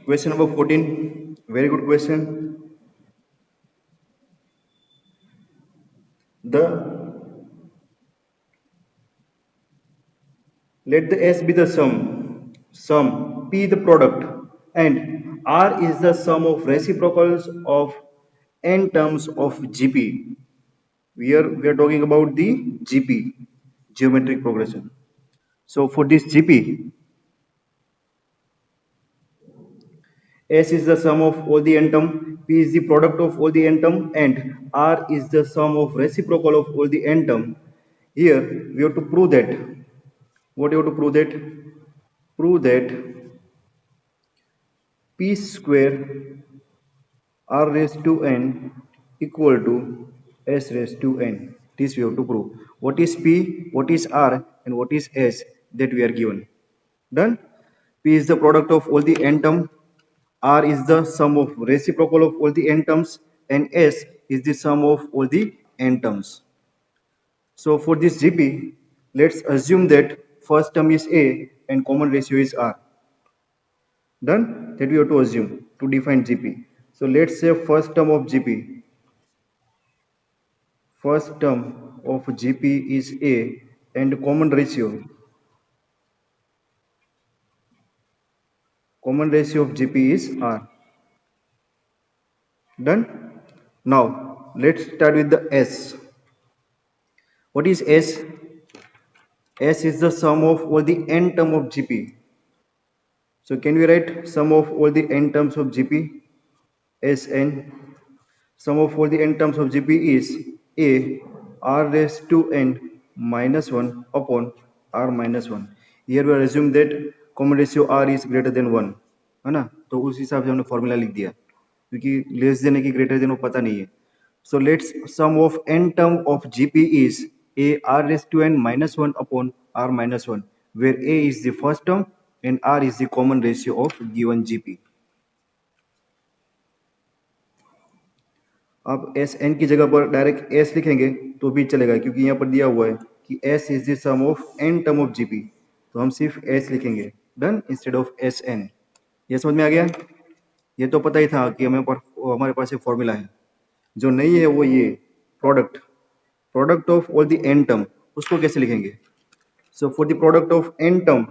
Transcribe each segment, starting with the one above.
Question number 14. Very good question. The Let the S be the sum P the product, and R is the sum of reciprocals of n terms of GP. Here we are talking about the GP, geometric progression. So for this GP, S is the sum of all the n term, P is the product of all the n term, and R is the sum of reciprocal of all the n term. Here we have to prove that. What you have to prove that? Prove that P square R raised to n equal to S raised to n. This we have to prove. What is P, what is R, and what is S that we are given. Done? P is the product of all the n term, R is the sum of reciprocal of all the n terms, and S is the sum of all the n terms. So for this GP, let's assume that first term is A and common ratio is R. Done? That we have to assume to define GP. So let's say first term of GP. First term of GP is A and common ratio. Common ratio of GP is R. Done? Now let's start with the S. What is S? S is the sum of all the n term of GP. So can we write sum of all the n terms of GP? Sn. Sum of all the n terms of GP is A R raised to n minus 1 upon R minus 1. Here we are assume that common ratio R is greater than 1, है ना? तो उस हिसाब से हमने formula लिख दिया, क्योंकि लेस देन है कि ग्रेटर देन वो पता नहीं है. So let's sum of n term of GP is A R raised to n minus 1 upon R minus 1, where A is the first term and R is the common ratio of given GP. आप S N की जगह पर direct S लिखेंगे तो भी चलेगा, क्योंकि यहाँ पर दिया हुआ है कि S is the sum of n term of GP, तो हम सिर्फ एस लिखेंगे. Done, instead of S n. ये समझ में आ गया? ये तो पता ही था कि हमारे पास एक फॉर्मूला है. जो नहीं है वो ये product of all the n term, उसको कैसे लिखेंगे? So for the product of n term,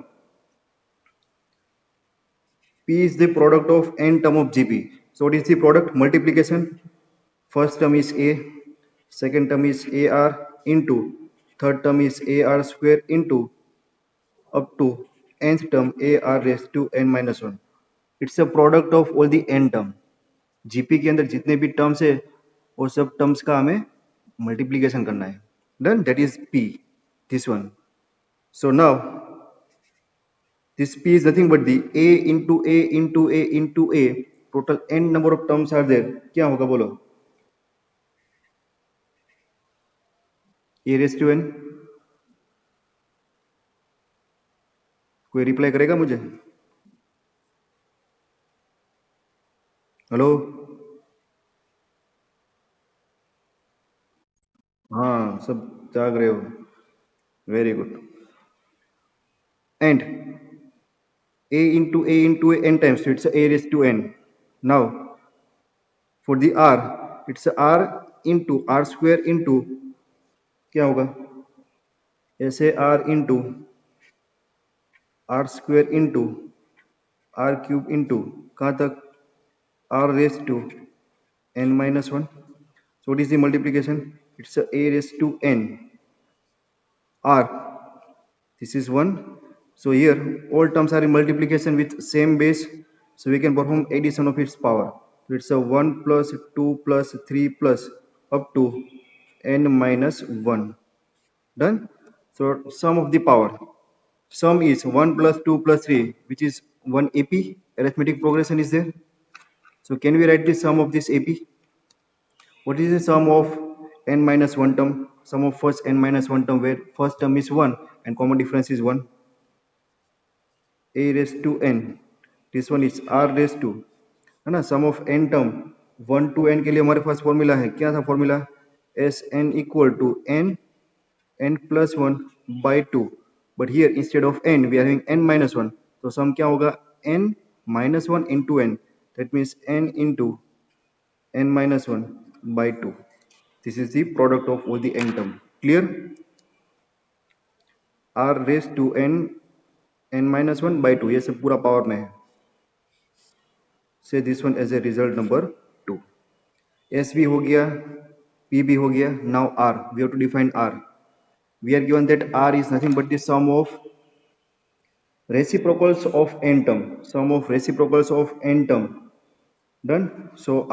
P is the product of n term of GP. So what is the product? Multiplication. First term is A, second term is AR into, third term is AR square into up to nth term AR raised to n minus 1. It's a product of all the n term. GP के अंदर जितने भी terms है वो सब terms का हमें multiplication करना है. Done? That is P, this one. So now this P is nothing but the A into A into A into A. Total n number of terms are there. क्या होगा बोलो? A raised to n. कोई reply करेगा मुझे? Hello? हाँ, सब जाग रहे हो. Very good. And A into A into A n times, so it's a raised to n. Now for the R, it's a R into R square into, क्या होगा? ऐसे R into R square into R cube into, कहाँ तक? R raised to n minus 1. So what is the multiplication? It's a raised to n. R, this is 1. So here all terms are in multiplication with same base, so we can perform addition of its power. So it's a 1 plus 2 plus 3 plus up to n minus 1. Done? So sum of the power. Sum is 1 plus 2 plus 3, which is 1 AP. Arithmetic progression is there. So can we write the sum of this AP? What is the sum of n minus 1 term? Sum of first n minus 1 term, where first term is 1 and common difference is 1. A raised to n. This one is R raised to, है ना? Sum of n term 1 to n के लिए हमारे पास formula है. क्या था formula? S n equal to n plus 1 by 2. But here instead of n we are having n minus 1. तो सम क्या होगा? n -1 into n, that means n into n minus 1 by 2. This is the product of all the n term. Clear? r raised to n minus 1 by 2, ये सब पूरा power में है. Say this one as a result number 2. S भी हो गया, P भी हो गया. Now R, we have to define R. We are given that R is nothing but the sum of reciprocals of n term. Sum of reciprocals of n term. Done? So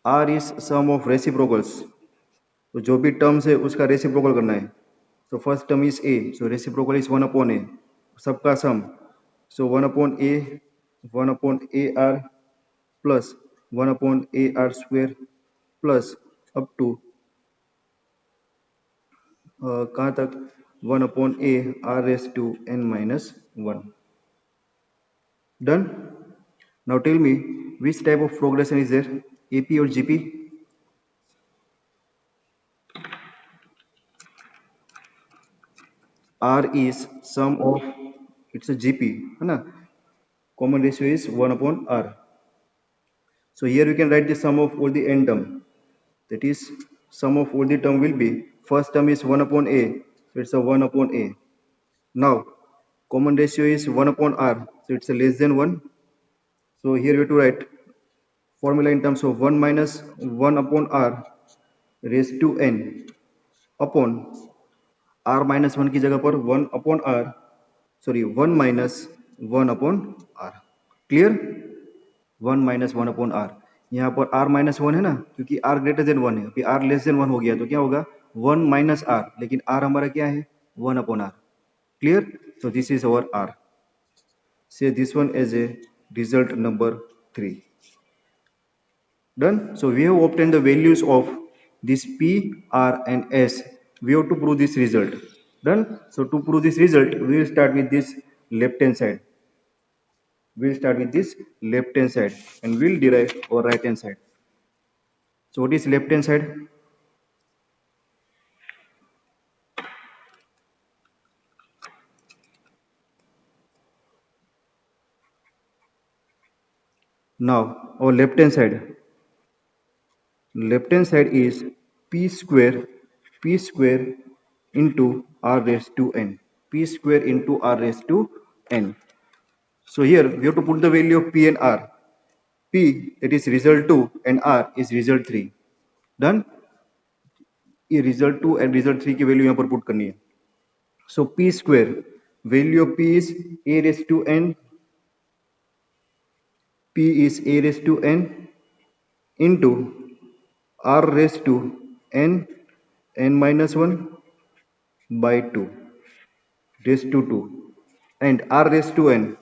R is sum of reciprocals. तो जो भी terms है उसका reciprocal करना है. So first term is A. So reciprocal is 1 upon A. सबका sum. So 1 upon AR plus 1 upon AR square plus up to कहाँ तक 1 upon A R raised to n minus 1. Done? Now tell me which type of progression is there, AP or GP? R is sum of, it's a GP, है ना? Common ratio is 1 upon R. So here we can write the sum of all the n term. That is, sum of all the term will be, first term is 1 upon A, so it's a 1 upon A. Now common ratio is 1 upon R, so it's a less than 1. So here we have to write formula in terms of 1 minus 1 upon R raised to n upon R minus 1 की जगह पर 1 upon R, sorry 1 minus 1 upon R. Clear? 1 minus 1 upon R. यहाँ पर R minus 1 है ना, क्योंकि R greater than 1 है. अभी R less than 1 हो गया तो क्या होगा 1 minus R, लेकिन R हमारा क्या है 1 upon R. Clear? So this is our R. Say this one as a result number 3. Done? So we have obtained the values of this P, R and S. We have to prove this result. Done? So to prove this result, we will start with this left hand side. We'll start with this left hand side and we'll derive our right hand side. So what is left hand side? Now our left hand side is p square into r raised to n. P square into r raised to n. So here we have to put the value of p and r. P, that is result 2, and r is result 3. Done? ये result 2 and result 3 की value यहाँ पर put करनी है. So p square, value of p is a raised to n. P is a raised to n into r raised to n minus 1 by 2 raised to 2, and r raised to n.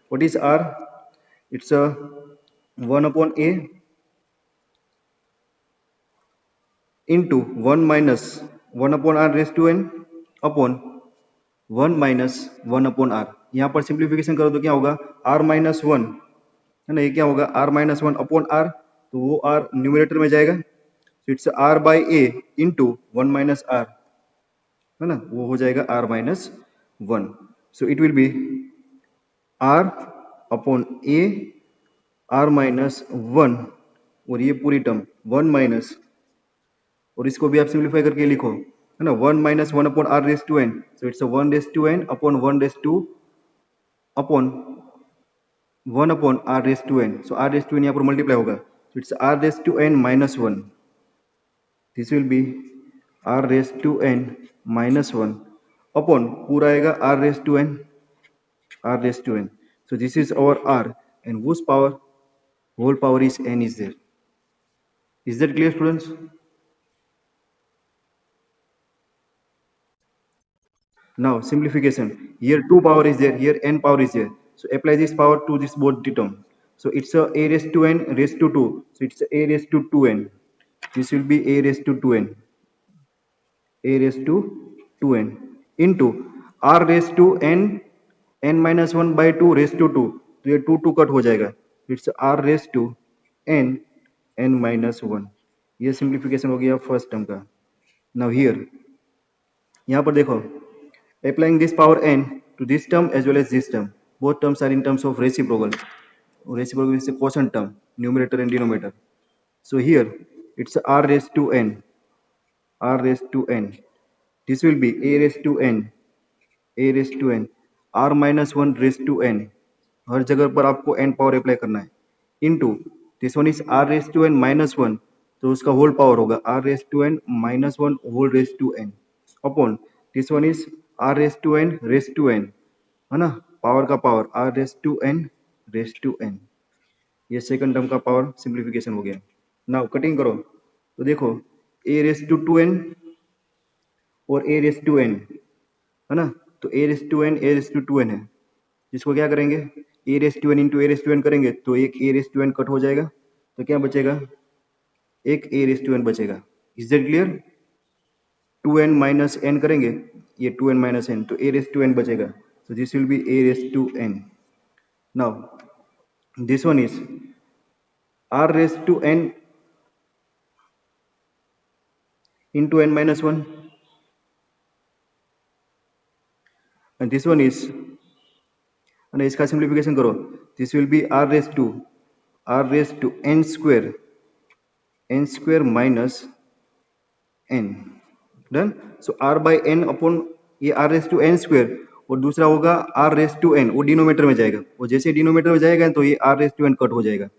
What is r? It's a 1 upon a into 1 minus 1 upon r raised to n upon 1 minus 1 upon r. यहाँ पर simplification करो तो क्या होगा r minus 1 है ना, ये क्या होगा r minus 1 upon r, तो वो r न्यूमरेटर में जाएगा. So it's r by a into 1 minus r, है ना, वो हो जाएगा r minus 1. So it will be r upon a r minus 1, और ये पूरी टर्म 1 minus, और इसको भी आप सिंप्लीफाई करके लिखो, है ना, 1 minus 1 upon r raised to n. So it's a 1 raised to n upon 1 raised to upon 1 upon r raised to n. So r raised to n यहाँ पर मल्टीप्लाई होगा. So it's r raised to n minus 1. This will be r raised to n minus 1 upon पूरा आएगा r raised to n, r raised to n. So this is our r, and whose power, whole power is n is there. Is that clear, students? Now simplification. Here 2 power is there, here n power is there. So apply this power to this both the term. So it's a raised to n raised to 2. So it's a raised to 2n. This will be a raised to 2n. A raised to 2n into r raised to n minus 1 by 2 raised to 2. तो ये 2 cut हो जाएगा. It's r raised to n minus 1. ये simplification हो गया first term का. Now here, यहाँ पर देखो, applying this power n to this term as well as this term. Both terms are in terms of reciprocal. Reciprocal is a quotient term, numerator and denominator. So here it's r raised to n, r raised to n. This will be a raised to n, a raised to n, r minus 1 raised to n. हर जगह पर आपको n power apply करना है. Into this one is r raised to n minus 1, तो उसका whole power होगा r raised to n minus 1 whole raised to n upon this one is r raised to n raised to n, है ना, power का power r raised to n raised to n. ये second term का power simplification हो गया. Now cutting करो तो देखो a raised to 2n और a raised to n, है ना, तो a raised to n a raised to 2n है, जिसको क्या करेंगे a raised to n into a raised to n करेंगे तो एक a raised to n cut हो जाएगा, तो क्या बचेगा, एक a raised to n बचेगा. Is that clear? 2n minus n करेंगे, ये 2n माइनस n, तो a raised to n बचेगा. So this will be a raised to n. Now this one is r raised to n into n minus 1, and this one is, and इसका simplification करो, this will be r raised to n square minus n. Done. So r by n upon ये r raised to n square, और दूसरा होगा r raised to n, वो denominator में जाएगा, और जैसे डिनोमीटर में जाएगा तो ये r raised to n cut हो जाएगा,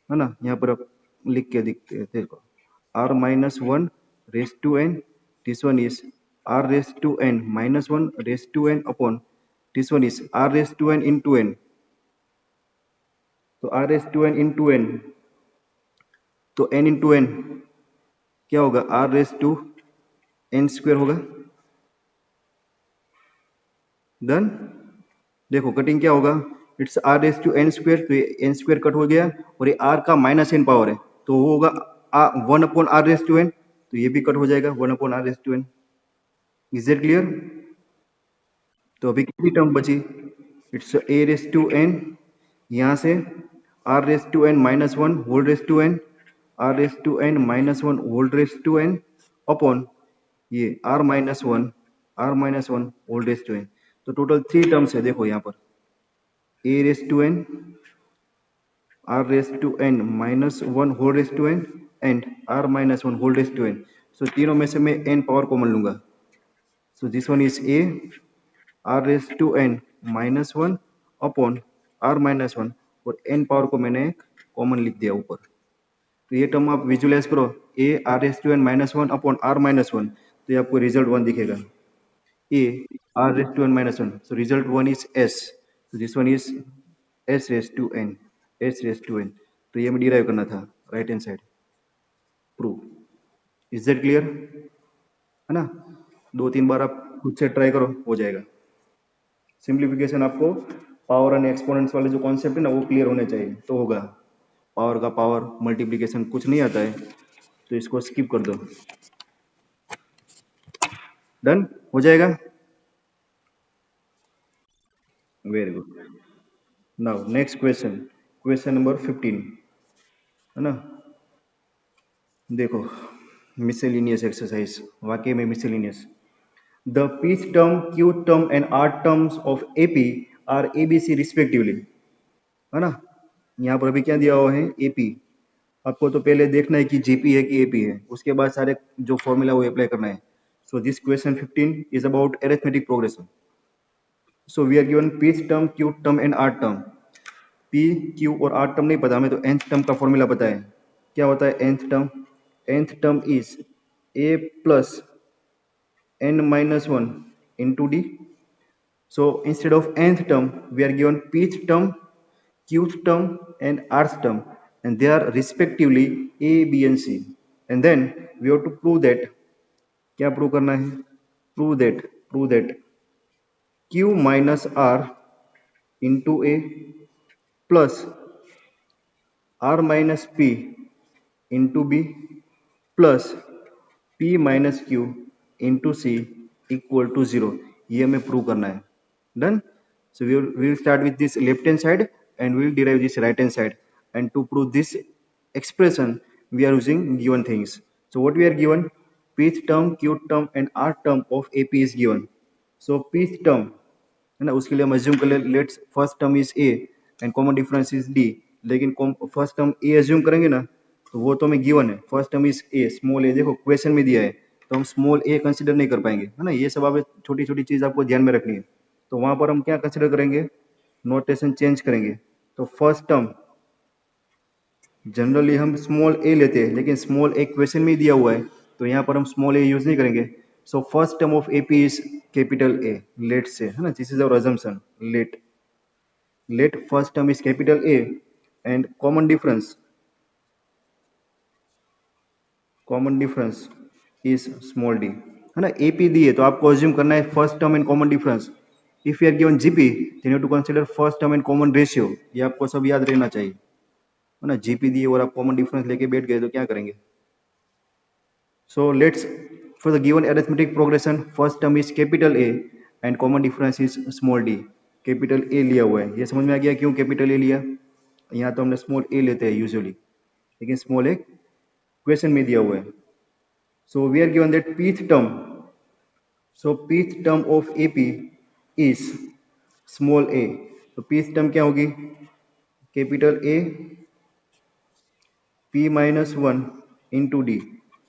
है ना. यहाँ पर आप लिख के दिखते हैं, देखो r minus 1 raised to n, this one is r raised to n minus 1 raised to n upon this one is r raised to n into n. तो r raised to n into n, तो n into n क्या होगा, r raised to n square होगा. Done. देखो cutting क्या होगा, it's r raised to n square, तो ये n स्क्वायर कट हो गया, और ये r का माइनस n पावर है, तो वो होगा 1 upon r raised to n, तो ये भी कट हो जाएगा 1 upon r raised to n. Is that clear? तो अभी कितनी टर्म बची, it's a raised to n, यहाँ से r raised to n minus 1 whole raised to n, r raised to n minus 1 whole raised to n upon ये r minus 1 whole raised to n. तो total 3 terms है, देखो यहाँ पर a raised to n, r raised to n minus 1 whole raised to n and r minus 1 whole raised to n. सो तीनों में से मैं n पावर कॉमन लूंगा. So this one is a r raised to n minus 1 upon r minus 1, और n power को मैंने common लिख दिया ऊपर. तो ये टर्म आप विजुअलाइज करो, a r raised to n minus 1 upon r minus 1, तो ये आपको रिजल्ट 1 दिखेगा, a r raised to n minus 1, so result 1 is s, so this one is s raised to n, s raised to n. तो ये हमें derive करना था right hand side. Prove. Is that clear? है ना. 2-3 बार आप खुद से ट्राई करो, हो जाएगा. सिंप्लीफिकेशन आपको पावर एंड एक्सपोनेंट्स वाले जो कॉन्सेप्ट है ना वो क्लियर होने चाहिए, तो होगा. पावर का पावर, मल्टीप्लिकेशन कुछ नहीं आता है, तो इसको स्किप कर दो. डन हो जाएगा. Very good. Now next question, question number 15, है ना. देखो मिसलेनियस एक्सरसाइज, वाकई में miscellaneous. The pth term, q term and r terms of AP are ABC respectively, है ना. यहाँ पर अभी क्या दिया हुआ है, एपी. आपको तो पहले देखना है कि जीपी है कि एपी है, उसके बाद सारे जो फॉर्मूला वो अप्लाई करना है. So this question 15 is about arithmetic progression. So we are given p term, q term and r term. p, q और r term नहीं पता हमें, तो nth term का फॉर्मूला पता है. क्या होता है nth term? nth term is a plus n minus 1 into d. So instead of nth term we are given pth term, qth term and rth term, and they are respectively a, b and c. And then we have to prove that, क्या prove करना है, prove that q minus r into a plus r minus p into b plus p minus q into c equal to 0. ये हमें prove करना है. Done. So we will start with this left hand side and we will derive this right hand side, and to prove this expression we are using given things. So what we are given, pth term, q term and r term of AP is given. So pth term है ना। उसके लिए हम assume कर ले, let's first term is A and common difference is D. लेकिन first term A assume करेंगे ना, तो वो तो हमें गिवन है, first term is A, small ए, देखो क्वेश्चन में दिया है, तो हम स्मॉल ए कंसिडर नहीं कर पाएंगे, है ना। ये सब आप छोटी छोटी चीज आपको ध्यान में रखनी है। तो वहां पर हम क्या कंसिडर करेंगे, नोटेशन चेंज करेंगे। तो फर्स्ट टर्म जनरली हम स्मॉल ए लेते हैं, लेकिन स्मॉल ए क्वेश्चन में ही दिया हुआ है, तो यहाँ पर हम स्मॉल ए यूज नहीं करेंगे। So first term of AP is capital A, let say, है ना, this is our assumption. Let first term is capital A and common difference is small d, है ना। एपी दी है तो आपको अज्यूम करना है first term and common difference. If you are given GP then you to consider first term and common ratio. ये आपको सब याद रहना चाहिए, है ना। जीपी दी और आप कॉमन डिफरेंस लेके बैठ गए तो क्या करेंगे। So let's, for the given arithmetic progression, first term is capital A and common difference is small d. Capital A लिया हुआ है, ये समझ में आ गया क्यों कैपिटल ए लिया। यहाँ तो हमने स्मॉल ए लेते हैं यूजुअली, लेकिन स्मॉल ए क्वेश्चन में दिया हुआ है। So we are given that pth term, so pth term of AP is small a. तो pth टर्म क्या होगी, capital A p minus one into d.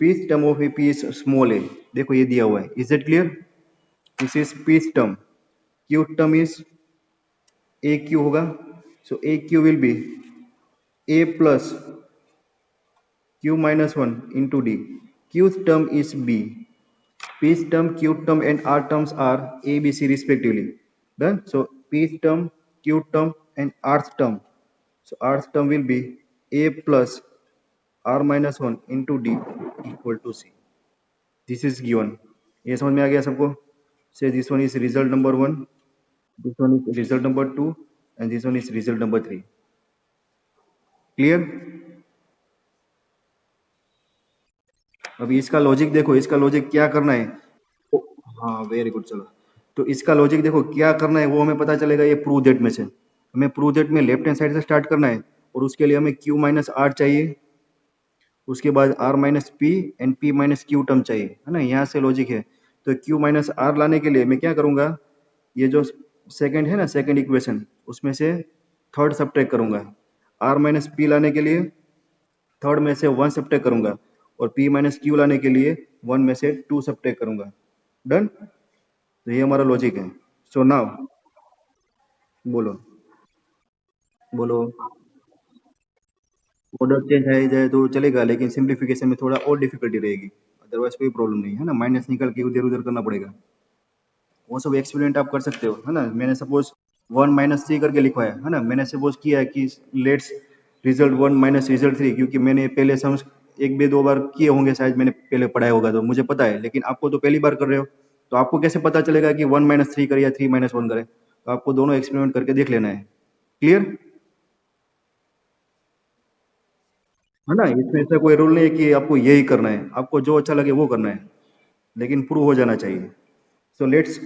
pth term of AP is small ए, देखो ये दिया हुआ है, is it clear. This is pth term. q term is a q होगा, so a q will be a plus q minus one into d. Qth term is b, pth term, q term and r terms are a, b, c respectively. Done. So pth term, q term and rth term. So rth term will be a plus r minus 1 into d equal to c. This is given. ये समझ में आ गया सबको। Say this one is result number 1, this one is result number 2 and this one is result number 3. Clear? अभी इसका logic देखो, इसका लॉजिक क्या करना है। हाँ वेरी गुड, चलो। तो इसका लॉजिक देखो क्या करना है, वो हमें पता चलेगा ये प्रूव दैट में से। हमें प्रूव दैट में लेफ्ट हैंड साइड से स्टार्ट करना है, और उसके लिए हमें q माइनस आर चाहिए, उसके बाद r minus P and p minus Q term चाहिए, है ना। यहाँ से लॉजिक है। तो q माइनस आर लाने के लिए मैं क्या करूंगा, ये जो सेकंड है ना, सेकंड इक्वेशन, उसमें से थर्ड सब्ट्रैक्ट करूंगा। r माइनस पी लाने के लिए थर्ड में से वन सब्ट्रैक्ट करूंगा, और p माइनस क्यू लाने के लिए वन में से टू सब्ट्रैक्ट करूंगा। डन। तो ये हमारा लॉजिक है। सो नाउ बोलो बोलो। ऑर्डर चेंज है जाए तो चलेगा, लेकिन सिंप्लीफिकेशन में थोड़ा और डिफिकल्टी रहेगी, अदरवाइज कोई प्रॉब्लम नहीं है ना। माइनस निकल के उधर उधर करना पड़ेगा, वो सब एक्सपेरिमेंट आप कर सकते हो, है ना। मैंने सपोज 1 - 3 करके लिखवाया है ना, मैंने सपोज किया है कि लेट्स रिजल्ट 1 माइनस रिजल्ट 3, क्योंकि मैंने पहले समझ एक भी दो बार किए होंगे शायद, मैंने पहले पढ़ाया होगा तो मुझे पता है, लेकिन आपको तो पहली बार कर रहे हो, तो आपको कैसे पता चलेगा कि 1 - 3 करे या 3 - 1 करे। तो आपको दोनों एक्सपेरिमेंट करके देख लेना है। क्लियर, है ना। इसमें ऐसा कोई रूल नहीं है कि आपको यही करना है, आपको जो अच्छा लगे वो करना है, लेकिन प्रूव हो जाना चाहिए। So let's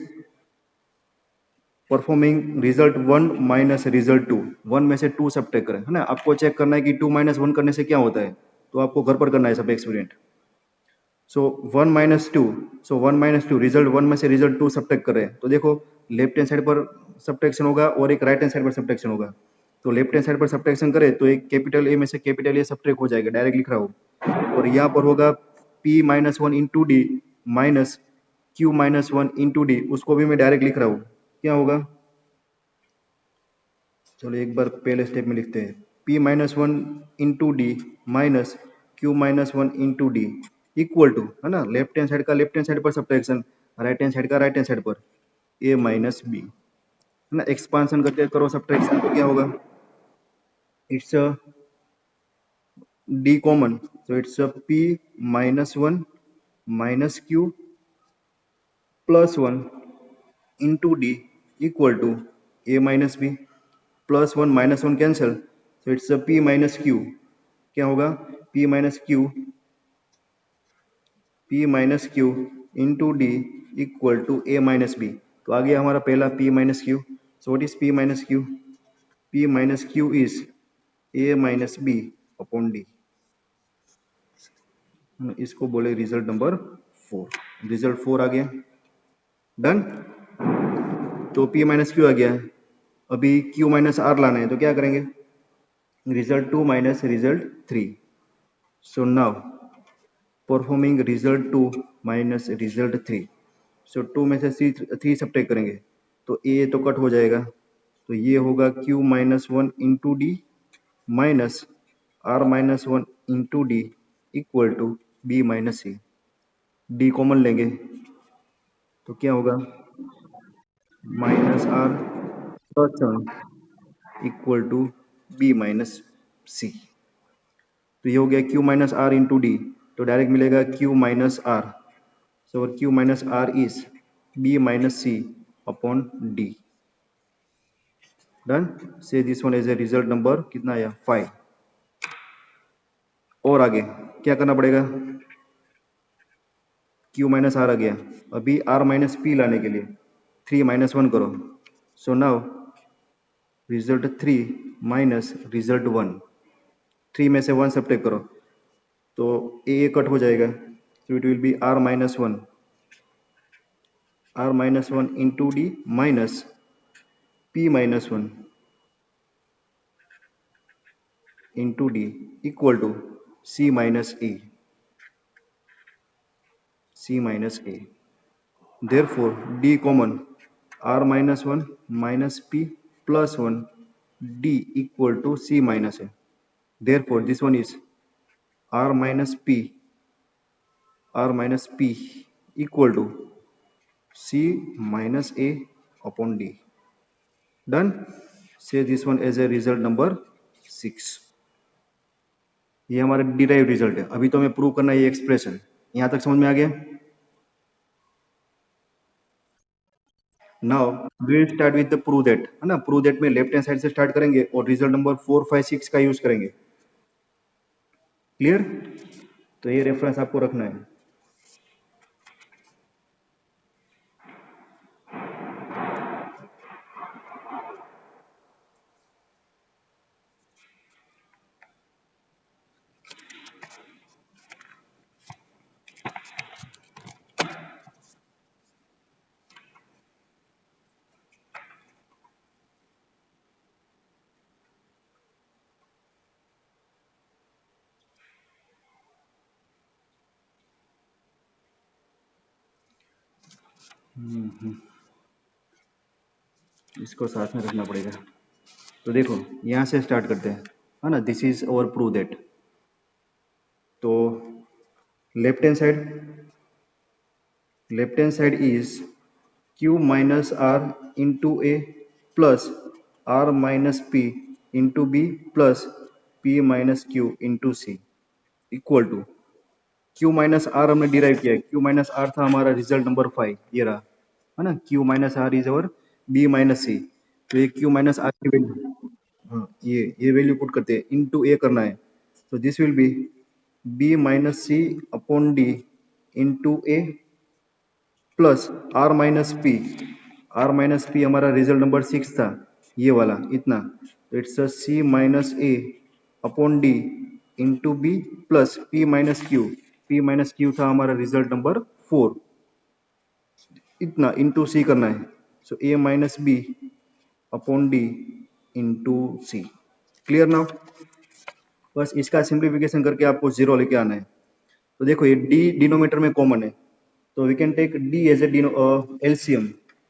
performing result 1 minus result 2, 1 में से 2 सब्ट्रैक्ट करें, है ना। आपको चेक करना है कि 2 - 1 करने से क्या होता है, तो आपको घर पर करना है सब एक्सपेरिमेंट। सो 1 - 2, सो 1 - 2 रिजल्ट 1 में से रिजल्ट 2 सब्ट्रैक्ट कर रहे हैं, तो देखो लेफ्ट हैंड साइड पर सब्ट्रैक्शन होगा और एक राइट हैंड साइड पर सब्ट्रैक्शन होगा। तो लेफ्ट हैंड साइड पर सब्ट्रैक्शन करे तो एक कैपिटल ए में से कैपिटल ए सब्ट्रैक्ट हो जाएगा, डायरेक्ट लिख रहा हूँ, और यहाँ पर होगा p - 1 into d minus q - 1 into D, उसको भी मैं डायरेक्ट लिख रहा हूँ, क्या होगा। चलो एक बार पहले स्टेप में लिखते हैं, p - 1 into d minus q - 1 into d equal to, है ना, लेफ्ट हैंड साइड का लेफ्ट हैंड साइड पर सब्ट्रैक्शन, राइट हैंड साइड का राइट हैंड साइड पर a माइनस बी, है ना। एक्सपांशन करके करो सब्ट्रैक्शन तो क्या होगा, it's d common, so it's a p - 1 minus q plus 1 into d equal to a minus b, plus 1 minus 1 cancel, so it's a p minus q, क्या होगा, p minus q into d equal to a minus b। तो आ गया हमारा पहला p minus q। so what is p minus q, p minus q is a minus b upon d, इसको बोले result number 4। Result 4 आ गया। Done. तो p minus Q आ गया। अभी q माइनस आर लाना है तो क्या करेंगे, result 2 minus result 3। So now performing result 2 minus result 3। सो 2 में से 3 सब्ट्रैक्ट करेंगे तो a तो कट हो जाएगा, तो ये होगा q minus 1 into d minus r minus 1 into d equal to b minus c. D common लेंगे तो क्या होगा, minus r plus 1 equal to b minus c. तो ये हो गया q minus r into d, तो डायरेक्ट मिलेगा q minus r. So q minus r is b minus c upon d. Done. Say this one as a result number कितना आया, 5। और आगे क्या करना पड़ेगा, q माइनस आर आ गया, अभी r माइनस पी लाने के लिए 3 माइनस 1 करो। So now result 3 minus result 1, 3 में से 1 सब्ट्रैक्ट करो तो a कट हो जाएगा, so it will be r minus 1, r minus 1 into d minus p minus 1 into d equal to c minus a, c minus a. Therefore d common, r minus 1 minus p plus 1 d equal to c minus a. Therefore this one is r minus p equal to c minus a upon d. Done. Say this one as a result number 6। ये हमारा derive result है। अभी तो हमें prove करना है ये expression. यहां तक समझ में आ गया। Now we will start with the prove that, है ना। प्रूव दैट में लेफ्ट हैंड साइड से स्टार्ट करेंगे और रिजल्ट नंबर 4, 5, 6 का यूज करेंगे। क्लियर। तो ये रेफरेंस आपको रखना है। इसको साथ में रखना पड़ेगा। तो देखो यहां से स्टार्ट करते हैं, है ना। This is our prove that. तो left hand side is q minus r into a plus r minus p into b plus p minus q into c equal to q minus r हमने derive किया है। q minus are था हमारा result number 5, ये रहा, है ना। q minus r is our b minus c. तो ये q माइनस आर की वैल्यू, हाँ ये वैल्यू पुट करते हैं, इनटू ए करना है। तो this will be b minus c upon d into a plus r minus p. r minus p हमारा रिजल्ट नंबर 6 था, ये वाला इतना। तो it's c minus a upon d into b plus p minus q. p minus q था हमारा result number 4, इतना into c करना है। So a minus b upon d into c. Clear now. बस इसका सिंप्लीफिकेशन करके आपको 0 लेके आना है। तो देखो ये d डिनोमीटर में कॉमन है, तो we can take d as a LCM,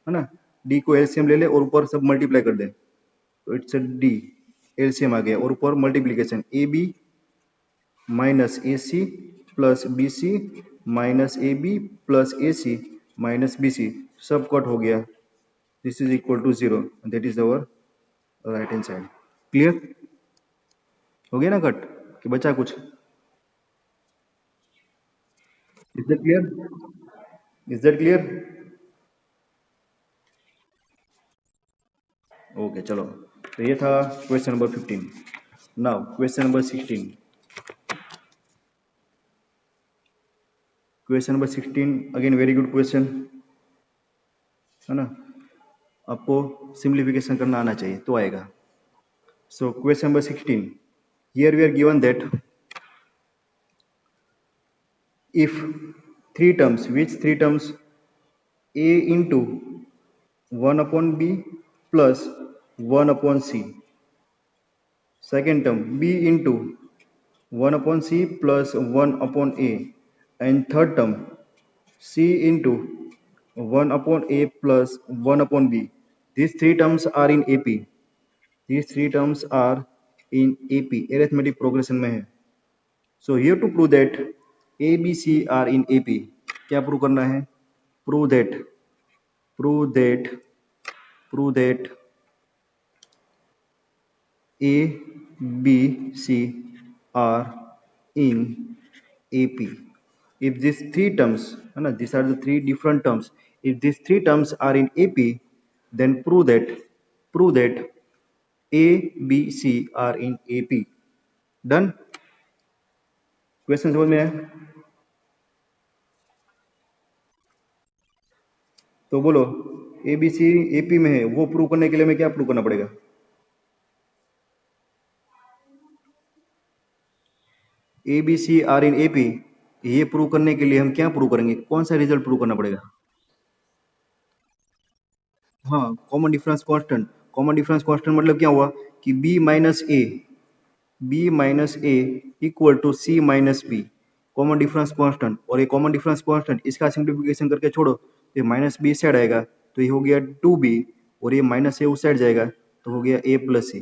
है ना। d को एलसीएम ले ले और ऊपर सब मल्टीप्लाई कर दे, तो इट्स d एलसीएम आ गया और ऊपर multiplication A B minus A C plus B C minus A B plus A C minus B C, सब कट हो गया। This is equal to 0, that is our right hand side. Clear हो गया ना cut, कि बचा कुछ? Is that clear? Is that clear? Okay चलो। तो ये था question number 15। Now question number 16। Question number 16 again very good question, है ना। आपको सिंप्लीफिकेशन करना आना चाहिए तो आएगा। So question number 16, here we are given that if three terms, which three terms, a into 1/b plus 1/c. Second term b into 1/c plus 1/a, and third term c into 1/a plus 1/b. These three terms are in AP. These three terms are in AP, arithmetic progression में है. So here to prove that A, B, C are in AP, क्या prove करना है? Prove that A, B, C are in AP. If these three terms, these are the three different terms. If these three terms are in AP, then prove that A, B, C are in AP. Done? Question समझ में आया? तो बोलो, ए B सी AP में है, वो prove करने के लिए हमें क्या प्रूव करना पड़ेगा? A B C are in AP, ये प्रूव करने के लिए हम क्या प्रूव करेंगे? कौन सा रिजल्ट प्रूव करना पड़ेगा? हाँ, common difference constant. Common difference constant मतलब क्या हुआ कि B minus A equal to C minus B, common difference constant. और ये कॉमन डिफरेंस कांस्टेंट, इसका सिंप्लीफिकेशन करके छोड़ो, तो ये माइनस बी इस साइड आएगा तो ये हो गया 2b, और ये माइनस ए उस साइड जाएगा तो हो गया a प्लस सी.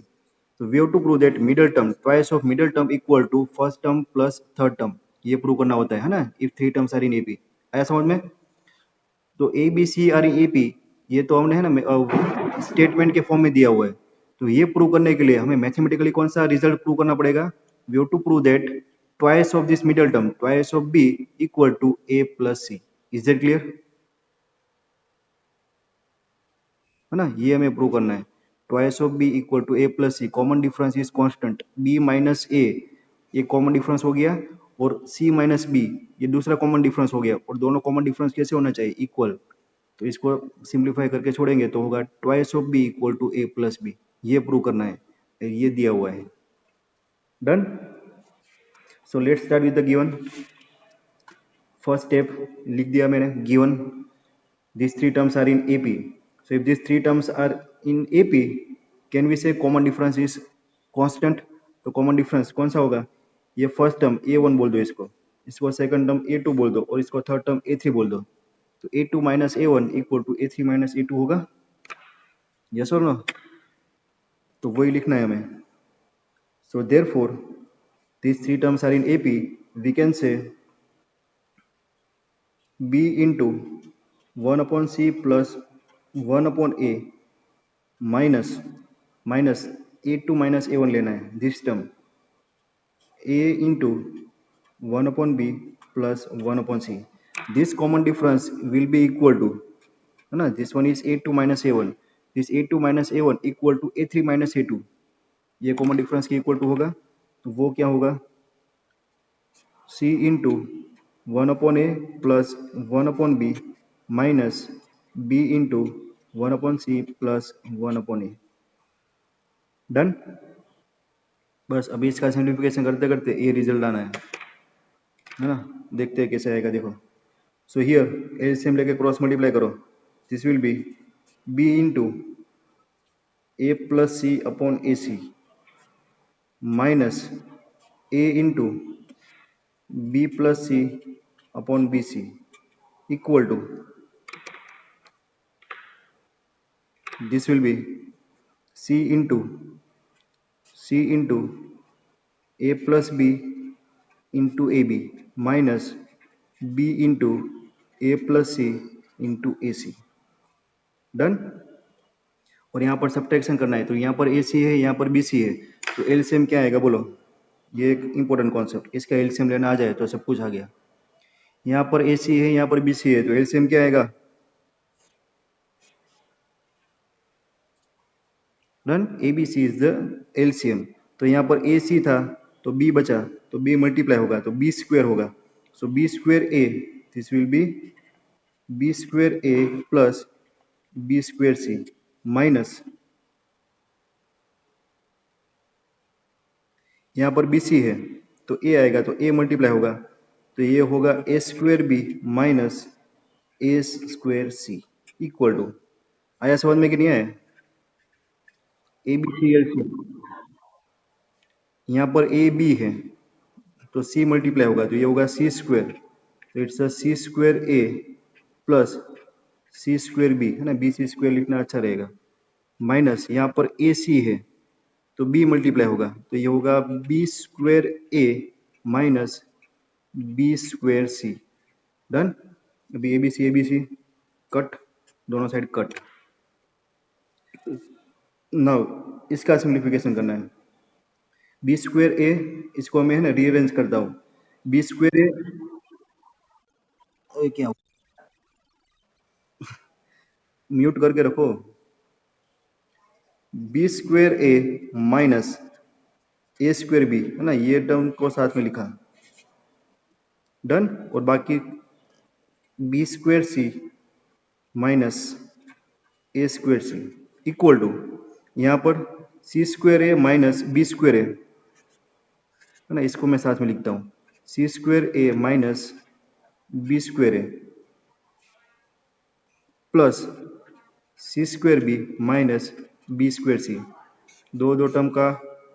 तो we have to prove that middle term twice of middle term equal to first term plus third term. ये प्रूव करना होता है ना, if three terms are in AP. आया समझ में? तो A B C are in AP, ये तो हमने है ना स्टेटमेंट के फॉर्म में दिया हुआ है. तो ये प्रूव करने के लिए हमें मैथमेटिकली कौन सा रिजल्ट प्रूव करना पड़ेगा? We have to prove that twice of this middle term, twice of B equal to A plus c. Is that clear? है ना, ये हमें प्रूव करना है. Twice of B equal to A plus c, common difference is constant. B minus a, ये common difference हो गया, और सी माइनस बी, ये दूसरा कॉमन डिफरेंस हो गया. और दोनों कॉमन डिफरेंस कैसे होना चाहिए? इक्वल. तो इसको सिंप्लीफाई करके छोड़ेंगे तो होगा twice of B equal to A plus B. ये प्रूव करना है, ये दिया हुआ है. Done. So let's start with the given. First step लिख दिया मैंने, given these three terms are in AP. So if these three terms are in AP, can we say common difference is constant? तो common difference कौन सा होगा? ये first term A1 बोल दो, इसको सेकंड टर्म A2 बोल दो, और इसको थर्ड टर्म A3 बोल दो. तो A2 minus A1 equal to A3 minus A2 होगा. यस और नो? तो वही लिखना है हमें. So therefore these three terms are in AP. We can say B into 1/c plus 1/a minus A2 minus A1 लेना है. This term A into 1/b plus 1/c. This common difference will be equal to, है ना, this one is A2 minus A1, this A2 minus A1 equal to A3 minus A2. ये common difference के equal to होगा. तो वो क्या होगा? C into 1/a plus 1/b minus b into 1/c plus 1/a. Done. बस अभी इसका सिंप्लीफिकेशन करते करते ये रिजल्ट आना है ना. देखते हैं कैसे आएगा, देखो. सो हियर एलसीएम लेके क्रॉस मल्टीप्लाई करो. This will be b into a plus C upon A C minus a into b plus C upon B C equal to, this will be c into a plus b into ab minus b into a plus c into ac. Done. और यहाँ पर subtraction करना है, तो यहाँ पर ac है, यहाँ पर bc है, तो एलसीएम क्या आएगा बोलो? ये एक इंपॉर्टेंट कॉन्सेप्ट, इसका एलसीएम लेना आ जाए तो सब कुछ आ गया. यहाँ पर ac है, यहाँ पर bc है, तो एलसीएम क्या आएगा? Done. ABC is the LCM. तो यहाँ पर AC था तो B बचा, तो B मल्टीप्लाई होगा तो B स्क्वायर होगा. सो B square A, this will be B square A plus B square C minus, यहाँ पर BC है तो A आएगा तो A मल्टीप्लाई होगा, तो ये होगा A square B minus A square C equal to. आया समझ में कि नहीं आया? ए बी सी एल सी, यहाँ पर ए बी है तो सी मल्टीप्लाई होगा तो ये होगा सी स्क्वेयर, तो it's a C square A plus C square B, है ना, बी सी स्क्वेयर लिखना अच्छा रहेगा, माइनस यहाँ पर ए सी है तो बी मल्टीप्लाई होगा तो ये होगा बी स्क्वेयर ए माइनस बी स्क्वेयर सी। डन। अभी ए बी सी कट, दोनों साइड कट। नाउ इसका सिंप्लीफिकेशन करना है। बी स्क्वेयर ए, इसको मैं है ना रीअरेंज करता हूँ। बी स्क्वेयर ए क्या, म्यूट करके रखो। बी स्क्वेयर ए माइनस ए स्क्वेयर बी, है ना, ये टर्म को साथ में लिखा। डन। और बाकी b square c minus A square c equal to, यहाँ पर c square A minus B square a, है ना, इसको मैं साथ में लिखता हूँ, सी स्क्वेयर ए माइनस बी स्क्वेयर ए प्लस सी square b minus B square c. दो दो टर्म का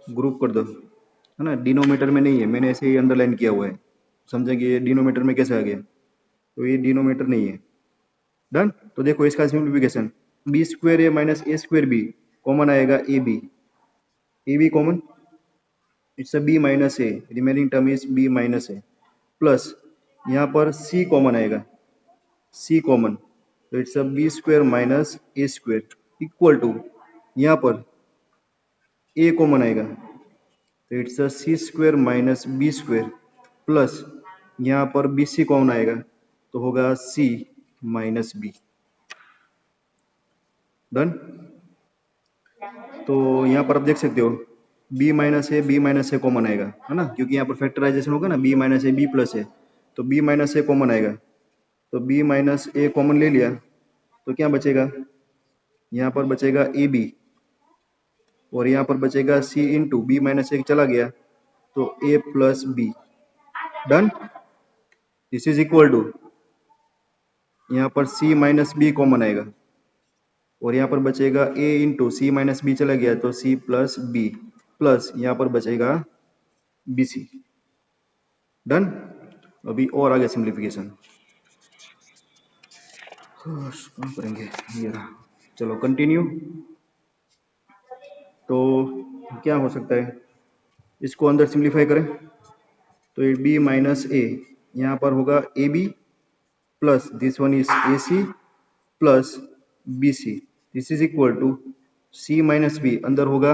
ग्रुप कर दो, है ना, डिनोमीटर में नहीं है, मैंने ऐसे ही अंडरलाइन किया हुआ है, समझेंगे ये डिनोमीटर में कैसे आ गया, तो ये डिनोमीटर नहीं है। डन। तो देखो इसका सिंप्लीफिकेशन, बी स्क्वेयर ए माइनस ए स्क्वेयर बी कॉमन आएगा, A B common, it's a B minus A, remaining term is B minus A plus यहाँ पर सी कॉमन आएगा, सी कॉमन, तो it's a B square minus A square equal to, यहाँ पर A common आएगा तो it's a C square minus B square plus यहाँ पर बी सी कॉमन आएगा तो होगा सी माइनस बी। डन। तो यहाँ पर आप देख सकते हो b माइनस ए कॉमन आएगा, है ना, क्योंकि यहाँ पर फैक्टराइजेशन होगा ना, b minus A B plus है तो b माइनस ए कॉमन आएगा, तो b माइनस ए कॉमन ले लिया तो क्या बचेगा, यहाँ पर बचेगा ए बी और यहाँ पर बचेगा c into B minus A चला गया तो a plus B. Done. This is equal to, यहाँ पर c माइनस बी कॉमन आएगा और यहाँ पर बचेगा a into C minus B चला गया तो c प्लस बी प्लस यहाँ पर बचेगा बी सी। डन। अभी और आगे सिंप्लीफिकेशन करेंगे, ये रहा, चलो कंटिन्यू। तो क्या हो सकता है, इसको अंदर सिंप्लीफाई करें तो ये b माइनस ए, यहाँ पर होगा a B plus this one is a C plus B c, this is equal to C minus b, अंदर होगा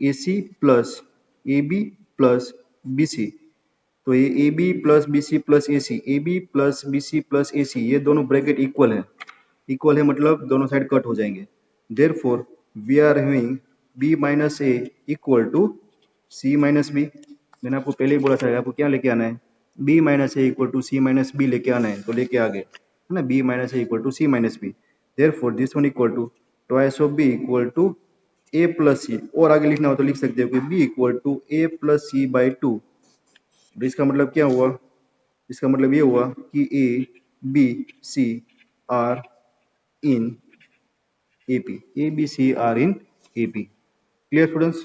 a C plus a B plus B c, तो ये a B plus B c plus A c, a B plus B c plus A c, ये दोनों bracket equal है मतलब दोनों side cut हो जाएंगे। Therefore we are having B minus A equal to C minus B. मैंने आपको पहले ही बोला था आपको क्या लेके आना है, b minus A equal to C minus b लेके आना है, तो लेके आ गए, है ना, b minus A equal to C minus b. Therefore this one equal to twice of B equal to A plus c, और आगे लिखना हो तो लिख सकते हो कि b equal to A plus c by two. इसका मतलब क्या हुआ, इसका मतलब ये हुआ कि a B C are in AP, A, B, C are in AP. Clear students?